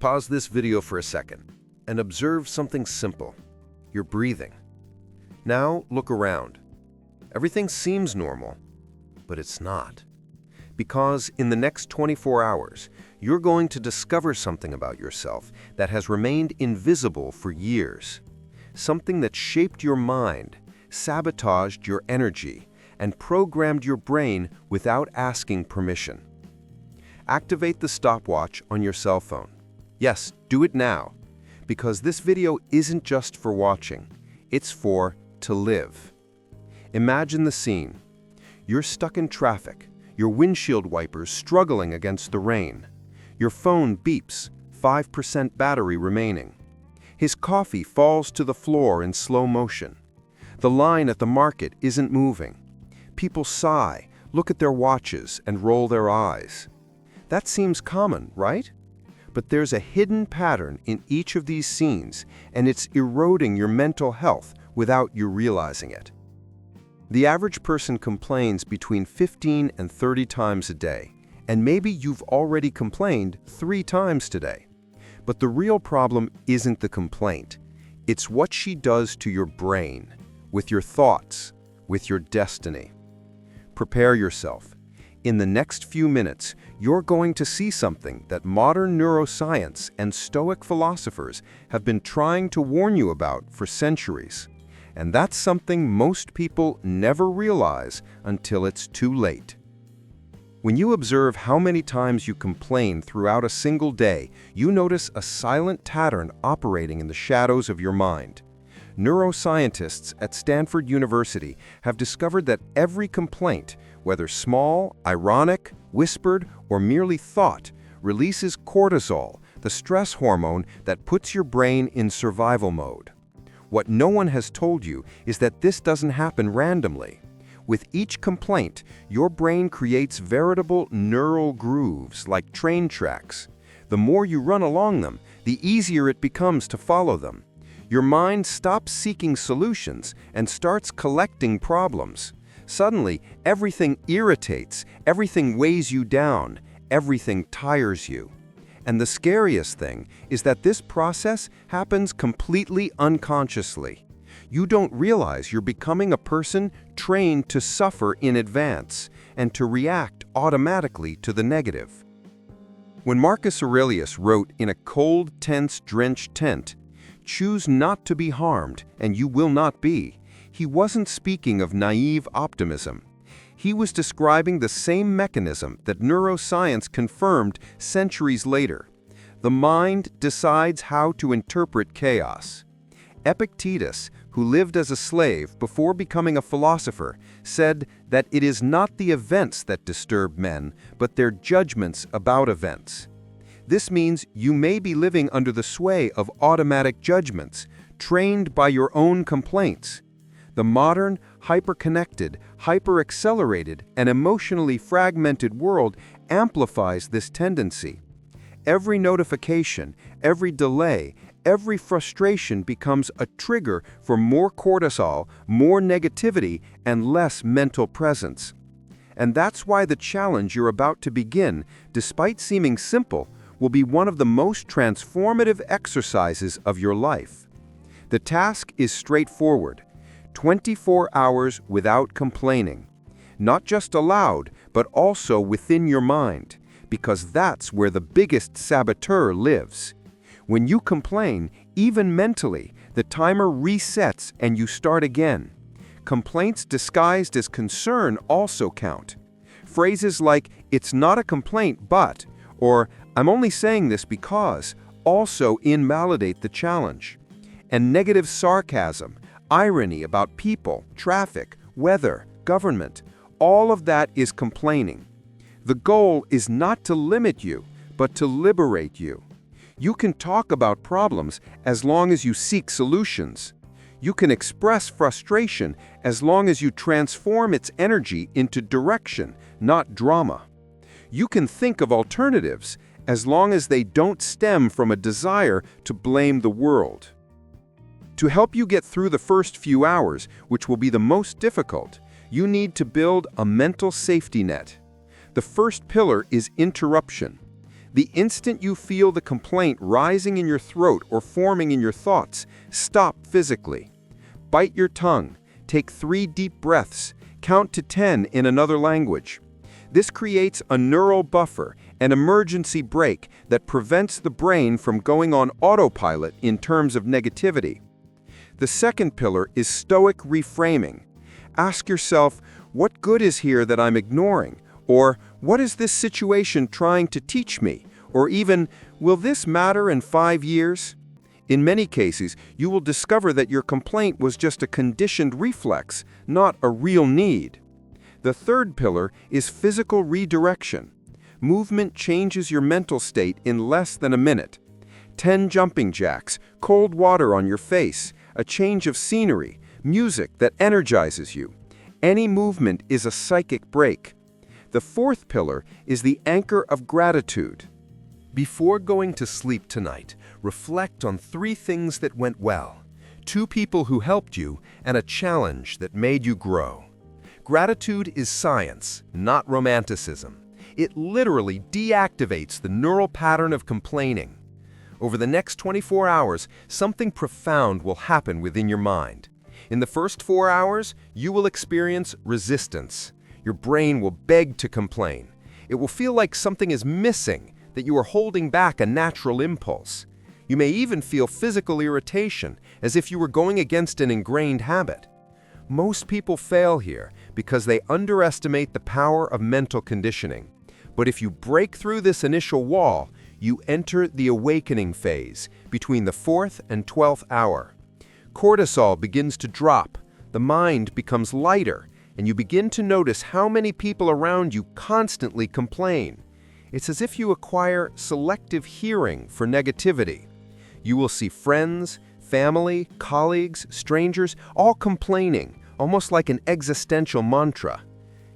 Pause this video for a second and observe something simple. Your breathing. Now look around. Everything seems normal, but it's not. Because in the next 24 hours, you're going to discover something about yourself that has remained invisible for years. Something that shaped your mind, sabotaged your energy, and programmed your brain without asking permission. Activate the stopwatch on your cell phone. Yes, do it now, because this video isn't just for watching, it's for to live. Imagine the scene. You're stuck in traffic, your windshield wipers struggling against the rain. Your phone beeps, 5% battery remaining. His coffee falls to the floor in slow motion. The line at the market isn't moving. People sigh, look at their watches, and roll their eyes. That seems common, right? But there's a hidden pattern in each of these scenes, and it's eroding your mental health without you realizing it. The average person complains between 15 and 30 times a day, and maybe you've already complained 3 times today. But the real problem isn't the complaint. It's what she does to your brain, with your thoughts, with your destiny. Prepare yourself. In the next few minutes, you're going to see something that modern neuroscience and Stoic philosophers have been trying to warn you about for centuries. And that's something most people never realize until it's too late. When you observe how many times you complain throughout a single day, you notice a silent pattern operating in the shadows of your mind. Neuroscientists at Stanford University have discovered that every complaint, whether small, ironic, whispered, or merely thought, releases cortisol, the stress hormone that puts your brain in survival mode. What no one has told you is that this doesn't happen randomly. With each complaint, your brain creates veritable neural grooves like train tracks. The more you run along them, the easier it becomes to follow them. Your mind stops seeking solutions and starts collecting problems. Suddenly, everything irritates, everything weighs you down, everything tires you. And the scariest thing is that this process happens completely unconsciously. You don't realize you're becoming a person trained to suffer in advance and to react automatically to the negative. When Marcus Aurelius wrote in a cold, tense, drenched tent, "Choose not to be harmed, and you will not be," he wasn't speaking of naive optimism. He was describing the same mechanism that neuroscience confirmed centuries later. The mind decides how to interpret chaos. Epictetus, who lived as a slave before becoming a philosopher, said that it is not the events that disturb men, but their judgments about events. This means you may be living under the sway of automatic judgments, trained by your own complaints. The modern, hyper-connected, hyper-accelerated, and emotionally fragmented world amplifies this tendency. Every notification, every delay, every frustration becomes a trigger for more cortisol, more negativity, and less mental presence. And that's why the challenge you're about to begin, despite seeming simple, will be one of the most transformative exercises of your life. The task is straightforward. 24 hours without complaining. Not just aloud, but also within your mind, because that's where the biggest saboteur lives. When you complain, even mentally, the timer resets and you start again. Complaints disguised as concern also count. Phrases like, "It's not a complaint, but," or "I'm only saying this because," also invalidate the challenge. And negative sarcasm, irony about people, traffic, weather, government, all of that is complaining. The goal is not to limit you, but to liberate you. You can talk about problems as long as you seek solutions. You can express frustration as long as you transform its energy into direction, not drama. You can think of alternatives as long as they don't stem from a desire to blame the world. To help you get through the first few hours, which will be the most difficult, you need to build a mental safety net. The first pillar is interruption. The instant you feel the complaint rising in your throat or forming in your thoughts, stop physically. Bite your tongue, take 3 deep breaths, count to 10 in another language. This creates a neural buffer, an emergency brake that prevents the brain from going on autopilot in terms of negativity. The second pillar is Stoic reframing. Ask yourself, what good is here that I'm ignoring? Or, what is this situation trying to teach me? Or even, will this matter in 5 years? In many cases, you will discover that your complaint was just a conditioned reflex, not a real need. The third pillar is physical redirection. Movement changes your mental state in less than a minute. 10 jumping jacks, cold water on your face, a change of scenery, music that energizes you. Any movement is a psychic break. The fourth pillar is the anchor of gratitude. Before going to sleep tonight, reflect on 3 things that went well, 2 people who helped you, and a challenge that made you grow. Gratitude is science, not romanticism. It literally deactivates the neural pattern of complaining. Over the next 24 hours, something profound will happen within your mind. In the first 4 hours, you will experience resistance. Your brain will beg to complain. It will feel like something is missing, that you are holding back a natural impulse. You may even feel physical irritation, as if you were going against an ingrained habit. Most people fail here because they underestimate the power of mental conditioning. But if you break through this initial wall, you enter the awakening phase between the 4th and 12th hour. Cortisol begins to drop, the mind becomes lighter, and you begin to notice how many people around you constantly complain. It's as if you acquire selective hearing for negativity. You will see friends, family, colleagues, strangers, all complaining, almost like an existential mantra.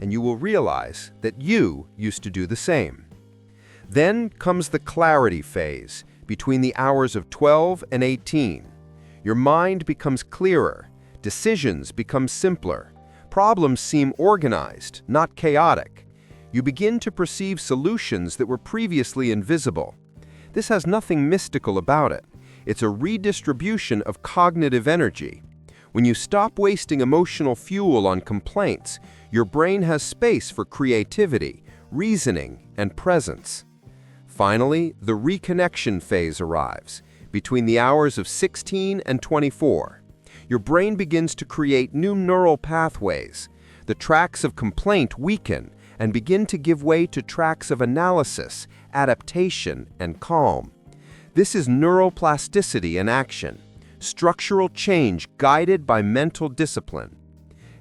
And you will realize that you used to do the same. Then comes the clarity phase, between the hours of 12 and 18. Your mind becomes clearer, decisions become simpler, problems seem organized, not chaotic. You begin to perceive solutions that were previously invisible. This has nothing mystical about it. It's a redistribution of cognitive energy. When you stop wasting emotional fuel on complaints, your brain has space for creativity, reasoning, and presence. Finally, the reconnection phase arrives, between the hours of 16 and 24. Your brain begins to create new neural pathways. The tracks of complaint weaken and begin to give way to tracks of analysis, adaptation, and calm. This is neuroplasticity in action, structural change guided by mental discipline.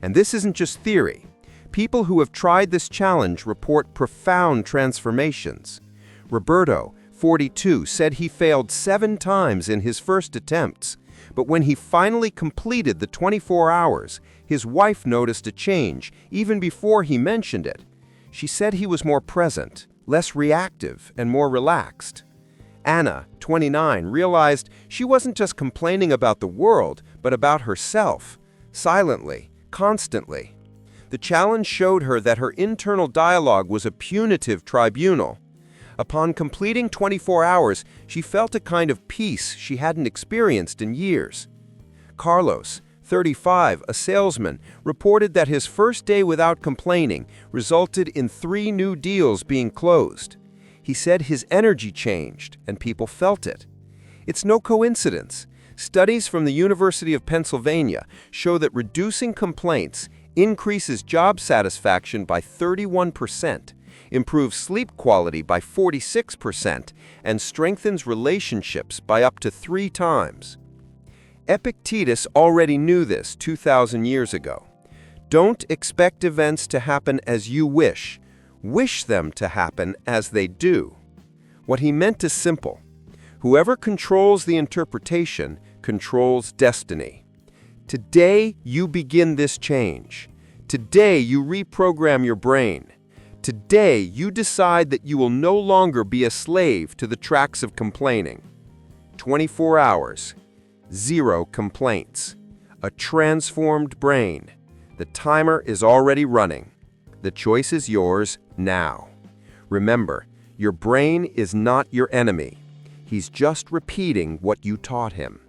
And this isn't just theory. People who have tried this challenge report profound transformations. Roberto, 42, said he failed 7 times in his first attempts, but when he finally completed the 24 hours, his wife noticed a change even before he mentioned it. She said he was more present, less reactive, and more relaxed. Anna, 29, realized she wasn't just complaining about the world, but about herself, silently, constantly. The challenge showed her that her internal dialogue was a punitive tribunal. Upon completing 24 hours, she felt a kind of peace she hadn't experienced in years. Carlos, 35, a salesman, reported that his first day without complaining resulted in 3 new deals being closed. He said his energy changed, and people felt it. It's no coincidence. Studies from the University of Pennsylvania show that reducing complaints increases job satisfaction by 31%, improves sleep quality by 46%, and strengthens relationships by up to 3 times. Epictetus already knew this 2,000 years ago. Don't expect events to happen as you wish. Wish them to happen as they do. What he meant is simple. Whoever controls the interpretation controls destiny. Today, you begin this change. Today, you reprogram your brain. Today, you decide that you will no longer be a slave to the tracks of complaining. 24 hours, 0 complaints, a transformed brain. The timer is already running. The choice is yours now. Remember, Your brain is not your enemy. He's just repeating what you taught him.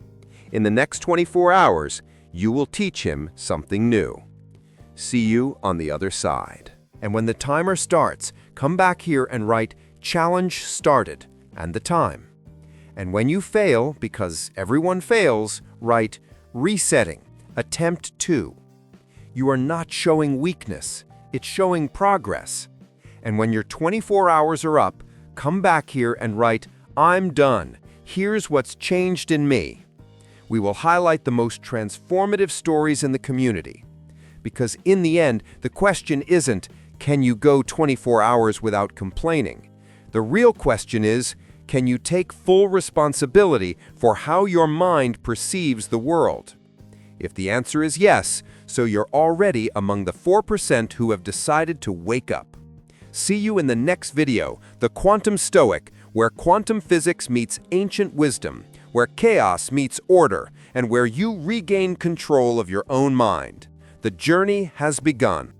In the next 24 hours, you will teach him something new. See you on the other side. And when the timer starts, come back here and write "Challenge started" and the time. And when you fail, because everyone fails, write "Resetting, attempt 2." You are not showing weakness, it's showing progress. And when your 24 hours are up, come back here and write "I'm done, here's what's changed in me." We will highlight the most transformative stories in the community. Because in the end, the question isn't, can you go 24 hours without complaining? The real question is, can you take full responsibility for how your mind perceives the world? If the answer is yes, so you're already among the 4% who have decided to wake up. See you in the next video, The Quantum Stoic, where quantum physics meets ancient wisdom, where chaos meets order, and where you regain control of your own mind. The journey has begun.